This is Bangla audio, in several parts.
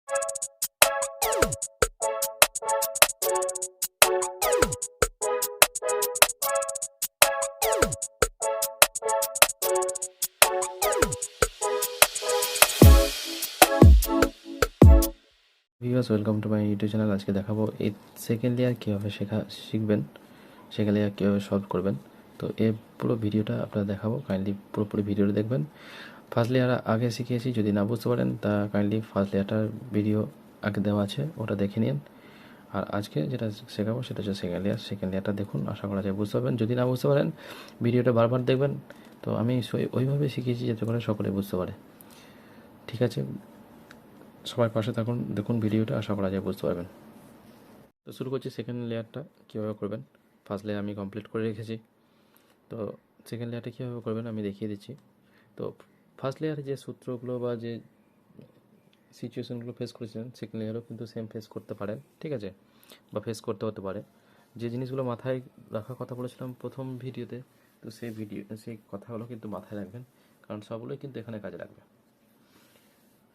Viewers, welcome to my YouTube channel. আজকে দেখাবো এই সেকেন্ড লেয়ার কীভাবে শিখবেন, সেকেন্ড লেয়ার কীভাবে সলভ করবেন। তো এই পুরো ভিডিওটা আপনারা দেখাবো, কাইন্ডলি পুরোপুরি ভিডিওটা দেখবেন। ফার্স্ট লেয়ার আগে শিখিয়েছি, যদি না বুঝতে পারেন তা কাইন্ডলি ফার্স্ট লেয়ারটার ভিডিও আগে দেওয়া আছে, ওটা দেখে নিন। আর আজকে যেটা শেখাবো সেটা হচ্ছে সেকেন্ড লেয়ারটা দেখুন, আশা করা যায় বুঝতে পারবেন। যদি না বুঝতে পারেন ভিডিওটা বারবার দেখবেন। তো আমি ওইভাবে শিখিয়েছি যাতে করে সকলে বুঝতে পারে। ঠিক আছে, সবাই পাশে থাকুন, দেখুন ভিডিওটা, আশা করা যায় বুঝতে পারবেন। তো শুরু করছি সেকেন্ড লেয়ারটা কীভাবে করবেন। ফার্স্ট লেয়ার আমি কমপ্লিট করে রেখেছি। তো সেকেন্ড লেয়ারটা কীভাবে করবেন আমি দেখিয়ে দিচ্ছি। তো ফার্স্ট লেয়ারে যে সূত্রগুলো বা যে সিচুয়েশনগুলো ফেস করেছিলেন, সেকেন্ড লেয়ারও কিন্তু সেম ফেস করতে পারেন, ঠিক আছে, বা ফেস করতে হতে পারে। যে জিনিসগুলো মাথায় রাখার কথা বলেছিলাম প্রথম ভিডিওতে, তো সেই কথাগুলো কিন্তু মাথায় রাখবেন, কারণ সবগুলোই কিন্তু এখানে কাজে লাগবে।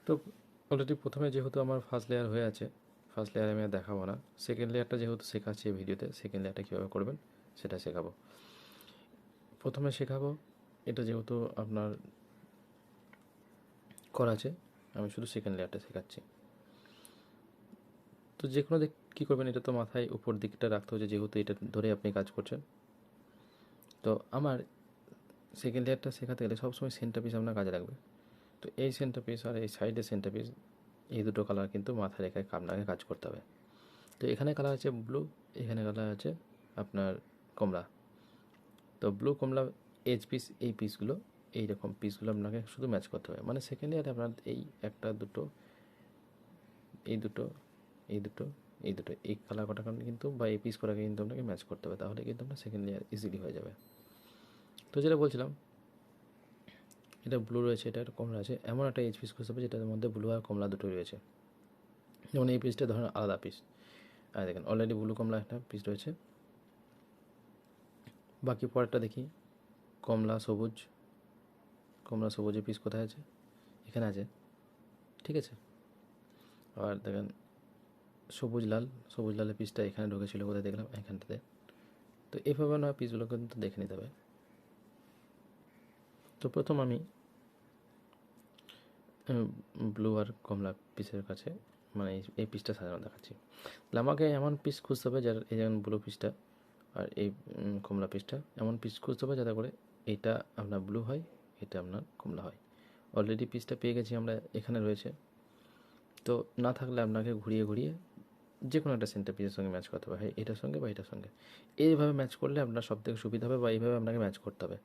তো অলরেডি প্রথমে যেহেতু আমার ফার্স্ট লেয়ার হয়ে আছে, ফার্স্ট লেয়ার আমি আর দেখাবো না। সেকেন্ড লেয়ারটা যেহেতু শেখাচ্ছি এই ভিডিওতে, সেকেন্ড লেয়ারটা কীভাবে করবেন সেটা শেখাবো। প্রথমে শেখাবো, এটা যেহেতু আপনার করা আছে, আমি শুধু সেকেন্ড লেয়ারটা শেখাচ্ছি। তো যে কোনো কী করবেন, এটা তো মাথায় উপর দিকটা রাখতে হচ্ছে, যেহেতু এটা ধরে আপনি কাজ করছেন। তো আমার সেকেন্ড লেয়ারটা শেখাতে গেলে সবসময় সেন্টার পিস আপনার কাজে লাগবে। তো এই সেন্টার পিস আর এই সাইডের সেন্টার পিস, এই দুটো কালার কিন্তু মাথায় রেখে আপনাকে কাজ করতে হবে। তো এখানে কালার আছে ব্লু, এখানে কালার আছে আপনার কমলা। তো ব্লু কমলা এজ পিস, এই পিসগুলো, এইরকম পিসগুলো আপনাকে শুধু ম্যাচ করতে হবে। মানে সেকেন্ড ইয়ারে আপনার এই একটা দুটো, এই দুটো, এই দুটো, এই দুটো, এই কালার কটা কিন্তু বা এই পিস কটাকে কিন্তু আপনাকে ম্যাচ করতে হবে, তাহলে কিন্তু আপনার সেকেন্ড লেয়ার ইজিলি হয়ে যাবে। তো যেটা বলছিলাম, এটা ব্লু রয়েছে, এটা কমলা আছে, এমন একটা এজ পিস খুঁজতে হবে যেটার মধ্যে ব্লু আর কমলা দুটোই রয়েছে। যেমন এই পিসটা ধরেন আলাদা পিস, আর দেখেন অলরেডি ব্লু কমলা একটা পিস রয়েছে। বাকি পরেরটা দেখি, কমলা সবুজ, কমলা সবুজের পিস কোথায় আছে, এখানে আছে, ঠিক আছে। আর দেখেন সবুজ লাল, সবুজ লালের পিসটা এখানে ঢুকেছিল, কোথায় দেখলাম, এখানটাতে। তো এইভাবে না পিসগুলো কিন্তু দেখে নিতে হবে। তো প্রথম আমি ব্লু আর কমলা পিসের কাছে, মানে এই পিসটা সাজানো দেখাচ্ছি। তাহলে আমাকে এমন পিস খুঁজতে হবে যার, এই যেমন ব্লু পিসটা আর এই কমলা পিসটা, এমন পিস খুঁজতে হবে যাতে করে এইটা আপনার ব্লু হয়, এটা আপনার কমলা হয়। অলরেডি পিসটা পেয়ে গেছি আমরা, এখানে রয়েছে। তো না থাকলে আপনাকে ঘুরিয়ে ঘুরিয়ে যে কোনো একটা সেন্টার পিসের সঙ্গে ম্যাচ করতে হবে, হয় এটার সঙ্গে বা এটার সঙ্গে। এইভাবে ম্যাচ করলে আপনার সবথেকে সুবিধা হবে, বা এইভাবে আপনাকে ম্যাচ করতে হবে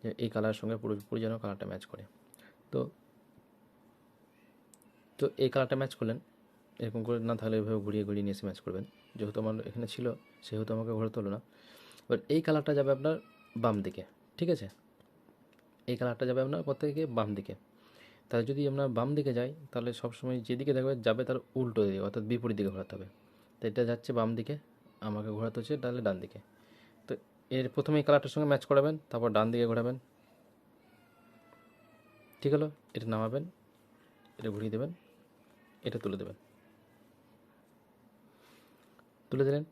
যে এই কালারের সঙ্গে পুরোপুরি যেন কালারটা ম্যাচ করে। তো তো এই কালারটা ম্যাচ করলেন, এরকম করে না থাকলে এইভাবে ঘুরিয়ে ঘুরিয়ে নিয়ে এসে ম্যাচ করবেন। যেহেতু আমার এখানে ছিল সেহেতু আমাকে ঘোরাতে হলো না। এবার এই কালারটা যাবে আপনার বাম দিকে, ঠিক আছে, এই কালারটা যাবে আপনার কোথা থেকে, বাম দিকে। তাহলে যদি আপনার বাম দিকে যায়, তাহলে সবসময় যেদিকে দেখবে যাবে তার উল্টো দিকে, অর্থাৎ বিপরীত দিকে ঘোরাতে হবে। তো এটা যাচ্ছে বাম দিকে, আমাকে ঘোরাতে হচ্ছে তাহলে ডান দিকে। তো এর প্রথমে এই কালারটার সঙ্গে ম্যাচ করাবেন, তারপর ডান দিকে ঘোরাবেন, ঠিক হলো। এটা নামাবেন, এটা ঘুরিয়ে দেবেন, এটা তুলে দেবেন, তুলে দিলেন।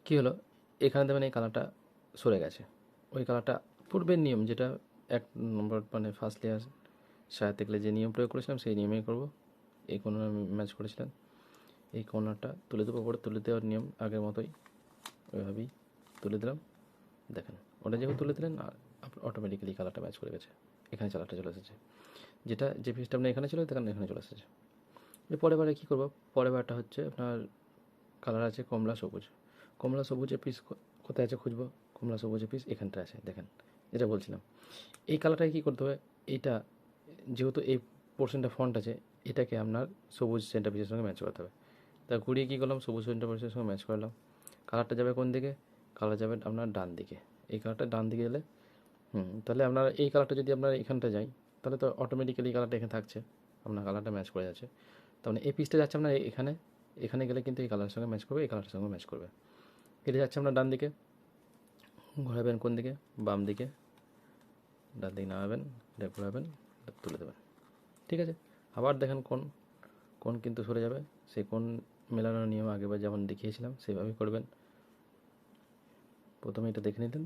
কী হলো, এখানে দেবেন এই কালারটা সরে গেছে। ওই কালারটা পূর্বের নিয়ম, যেটা এক নম্বর মানে ফার্স্ট লেয়ার সাজাতে গেলে যে নিয়ম প্রয়োগ করেছিলাম সেই নিয়মেই করব। এই কোণার আমি ম্যাচ করেছিলাম, এই কোণারটা তুলে দেবো, ওপরে তুলে দেওয়ার নিয়ম আগের মতোই, ওইভাবেই তুলে দিলাম। দেখেন ওটা যেহেতু তুলে দিলেন, আর অটোমেটিক্যালি কালারটা ম্যাচ করে গেছে, এখানে কালারটা চলে এসেছে। যে পিসটা আপনার এখানে ছিল দেখেন এখানে চলে এসেছে। পরের বারে কী করবো, পরের বারটা হচ্ছে আপনার কালার আছে কমলা সবুজ, কমলা সবুজের পিস কোথায় আছে খুঁজবো, কমলা সবুজের পিস এখানটা আছে, দেখেন যেটা বলছিলাম। এই কালারটাকে কী করতে হবে, এইটা যেহেতু এই পোর্শনটা ফন্ট আছে, এটাকে আপনার সবুজ সেন্টার পিসের সঙ্গে ম্যাচ করতে হবে। তা ঘুরিয়ে কী করলাম, সবুজ সেন্টার পিসের সঙ্গে ম্যাচ করলাম। কালারটা যাবে কোন দিকে, কালার যাবে আপনার ডান দিকে। এই কালারটা ডান দিকে এলে তাহলে আপনার এই কালারটা যদি আপনার এখানটা যাই, তাহলে তো অটোমেটিক্যালি কালারটা এখানে থাকছে, আপনার কালারটা ম্যাচ করে যাচ্ছে। তার মানে এই পিসটা যাচ্ছে আপনার এখানে, এখানে গেলে কিন্তু এই কালারের সঙ্গে ম্যাচ করবে, এই কালারের সঙ্গে ম্যাচ করবে। এটা যাচ্ছে আপনার ডান দিকে, ঘোরাবেন কোন দিকে, বাম দিকে, ডান দিকে নামাবেন, এটা ঘোরাবেন, তুলে দেবেন, ঠিক আছে। আবার দেখেন কোণ কিন্তু সরে যাবে, সেই কোণ মেলানোর নিয়ম আগেবার যেমন দেখিয়েছিলাম সেভাবেই করবেন। প্রথমে এটা দেখে নিলেন,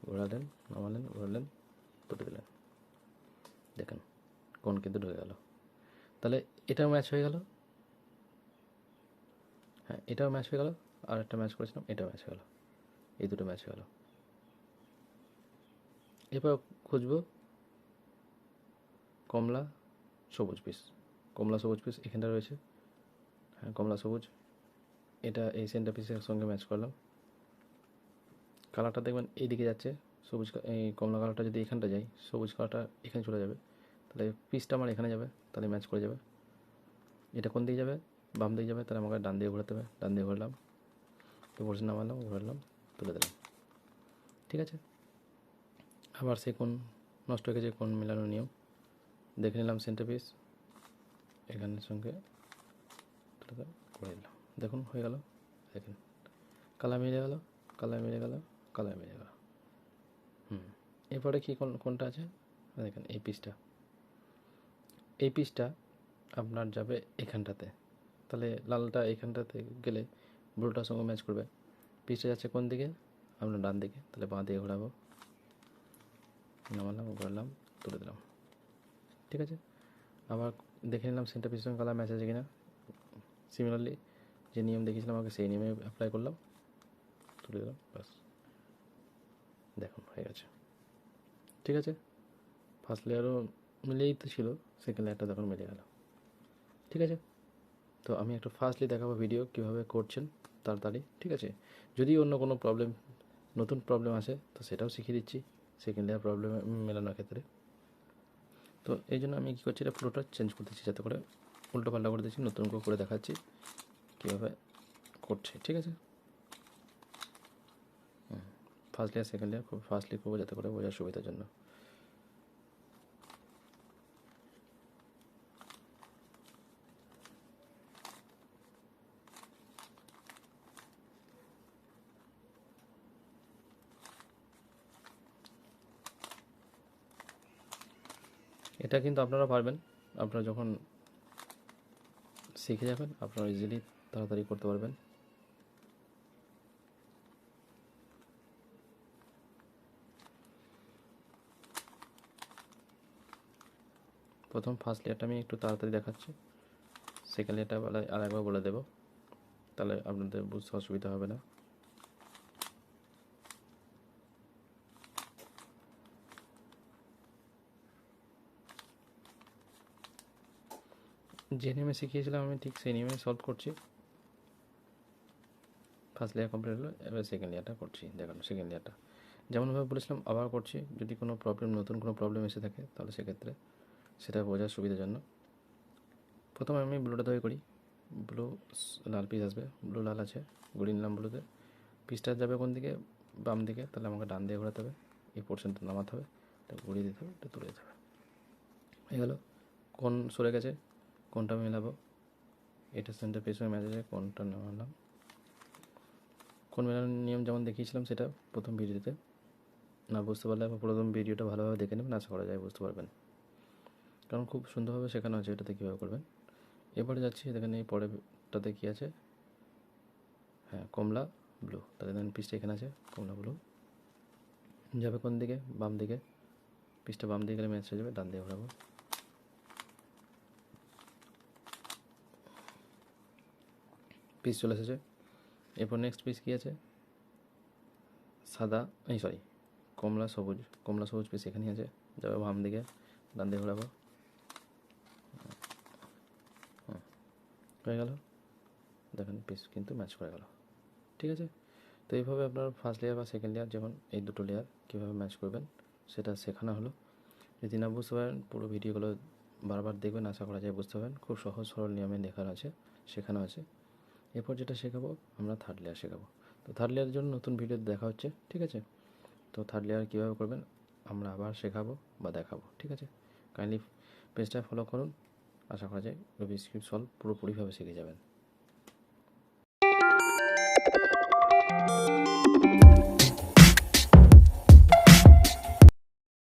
ঘোরালেন, নামালেন, ঘোরালেন, তুলে দিলেন, দেখেন কোণ কিন্তু ঢুকে গেল। তাহলে এটাও ম্যাচ হয়ে গেল, হ্যাঁ এটাও ম্যাচ হয়ে গেল, আর একটা ম্যাচ করেছিলাম এটাও ম্যাচ হয়ে গেল, এই দুটো ম্যাচ হয়ে গেল। এবার খুঁজবো কমলা সবুজ পিস, কমলা সবুজ পিস এখানটা রয়েছে, হ্যাঁ কমলা সবুজ, এটা এই সেন্টার পিসের সঙ্গে ম্যাচ করলাম। কালারটা দেখবেন এইদিকে যাচ্ছে, সবুজ এই কমলা কালারটা যদি এখানটা যায়, সবুজ কালারটা এখানে চলে যাবে, তাহলে পিসটা আমার এখানে যাবে, তাহলে ম্যাচ করে যাবে। এটা কোন দিকে যাবে, বাম দিকে যাবে, তাহলে আমাকে ডান দিকে ঘোরাতে হবে, ডান দিকে ঘোরালাম, পোর্শন নামালাম, ঘোরালাম, তুলে দিলাম, ঠিক আছে। আবার সে কোন নষ্ট হয়ে গেছে, কোন মেলানোর নিয়ম দেখে নিলাম, সেন্টার পিস এখানের সঙ্গে তুলে করে দিলাম, দেখুন হয়ে গেল, দেখেন কালার মিলে গেল, কালার মিলে গেল, কালার মিলে গেল। এরপরে কি কোনটা আছে দেখেন, এই পিসটা, এই পিসটা আপনার যাবে এখানটাতে, তাহলে লালটা এখানটাতে গেলে ব্লুটার সঙ্গে ম্যাচ করবে। পিসটা যাচ্ছে কোন দিকে, আপনার ডান দিকে, তাহলে বাঁ দিকে ঘোরাবো, নামালাম, ঘোরালাম, তুলে দিলাম, ঠিক আছে। আবার দেখে নিলাম সেন্টার পিসের সঙ্গে কালার ম্যাচ আছে কিনা, সিমিলারলি যে নিয়ম দেখিয়েছিলাম আমাকে সেই নিয়মে অ্যাপ্লাই করলাম, তুলে দিলাম, বাস দেখুন হয়ে গেছে, ঠিক আছে। ফার্স্ট লেয়ারও মিলেই তো ছিল, সেকেন্ড লেয়ারটা তখন মিলে গেল, ঠিক আছে। তো আমি একটা ফার্স্টলি দেখাবো ভিডিও কীভাবে করছেন তাড়াতাড়ি, ঠিক আছে। যদি অন্য কোনো প্রবলেম, নতুন প্রবলেম আসে তো সেটাও শিখিয়ে দিচ্ছি সেকেন্ড লেয়ার প্রবলেম মেলানোর ক্ষেত্রে। তো এই জন্য আমি কী করছি, এটা পুরোটা চেঞ্জ করতেছি, যাতে করে উল্টো পাল্টা করে দিচ্ছি, নতুন করে দেখাচ্ছি কীভাবে করছে, ঠিক আছে। ফার্স্ট লেয়ার সেকেন্ড লেয়ার খুব ফাস্টলি করবো, যাতে করে বোঝার সুবিধার জন্য। এটা কিন্তু আপনারা পারবেন, আপনারা যখন শিখে যাবেন আপনারা ইজিলি তাড়াতাড়ি করতে পারবেন। প্রথম ফার্স্ট লেয়ারটা আমি একটু তাড়াতাড়ি দেখাচ্ছি, সেকেন্ড লেয়ারটা আর একবার বলে দেবো, তাহলে আপনাদের বুঝতে অসুবিধা হবে না। যে নিয়মে শিখিয়েছিলাম আমি ঠিক সেই নিয়মে সলভ করছি। ফার্স্ট লেয়ার কমপ্লিট হলো, এবার সেকেন্ড লেয়ারটা করছি, দেখুন সেকেন্ড লেয়ারটা যেমনভাবে বলেছিলাম আবার করছি। যদি কোনো প্রবলেম, নতুন কোনো প্রবলেম এসে থাকে তাহলে সেক্ষেত্রে সেটা বোঝার সুবিধার জন্য প্রথমে আমি ব্লুটা তৈরি করি। ব্লু লাল পিস আসবে, ব্লু লাল আছে, ঘুরিয়ে নিলাম ব্লুতে। পিসটা যাবে কোন দিকে, বাম দিকে, তাহলে আমাকে ডান দিয়ে ঘোরাতে হবে, এই পোর্শনটা নামাতে হবে, এটা ঘুরিয়ে দিতে হবে, এটা তুলে দিতে হবে, হয়ে গেল। কোন সরে গেছে, কোনটা মেলাবো, এটা সেন্টার পিস হয়ে ম্যাচ আছে, কোনটা নামালাম। কোন মেলানোর নিয়ম যেমন দেখিয়েছিলাম সেটা প্রথম ভিডিওতে, না বুঝতে পারলে প্রথম ভিডিওটা ভালোভাবে দেখে নেবেন, আশা করা যায় বুঝতে পারবেন, কারণ খুব সুন্দরভাবে শেখানো আছে এটাতে কীভাবে করবেন। এবারে যাচ্ছি, দেখেন এই পরেরটাতে কী আছে, হ্যাঁ কমলা ব্লু, তাহলে দেখেন পিসটা এখানে আছে, কমলা ব্লু যাবে কোন দিকে, বাম দিকে, পিসটা বাম দিকে গেলে ম্যাচ হয়ে যাবে, ডান দিকে ঘোরাবো, পিস চলে এসেছে। এরপর নেক্সট পিস কী আছে, সাদা, এই সরি কমলা সবুজ, কমলা সবুজ পিস এখানেই আছে, যাবে বাম দিকে, ডান দিকে ঘোরাবো, হয়ে গেল, দেখেন পিস কিন্তু ম্যাচ করে গেল, ঠিক আছে। তো এইভাবে আপনার ফার্স্ট লেয়ার বা সেকেন্ড লেয়ার যেমন এই দুটো লেয়ার কীভাবে ম্যাচ করবেন সেটা শেখানো হলো। যদি না বুঝতে পারেন পুরো ভিডিওগুলো বারবার দেখবেন, আশা করা যায় বুঝতে পারবেন। খুব সহজ সরল নিয়মে লেখানো আছে, শেখানো আছে। এরপর যেটা শেখাবো আমরা থার্ড লেয়ার শেখাবো। তো থার্ড লেয়ারের জন্য নতুন ভিডিও দেখা হচ্ছে, ঠিক আছে। তো থার্ড লেয়ার কীভাবে করবেন আমরা আবার শেখাবো বা দেখাবো, ঠিক আছে। কাইন্ডলি পেজটা ফলো করুন, আশা করা যায় রুবিক্স কিউব সলভ পুরোপুরিভাবে শিখে যাবেন।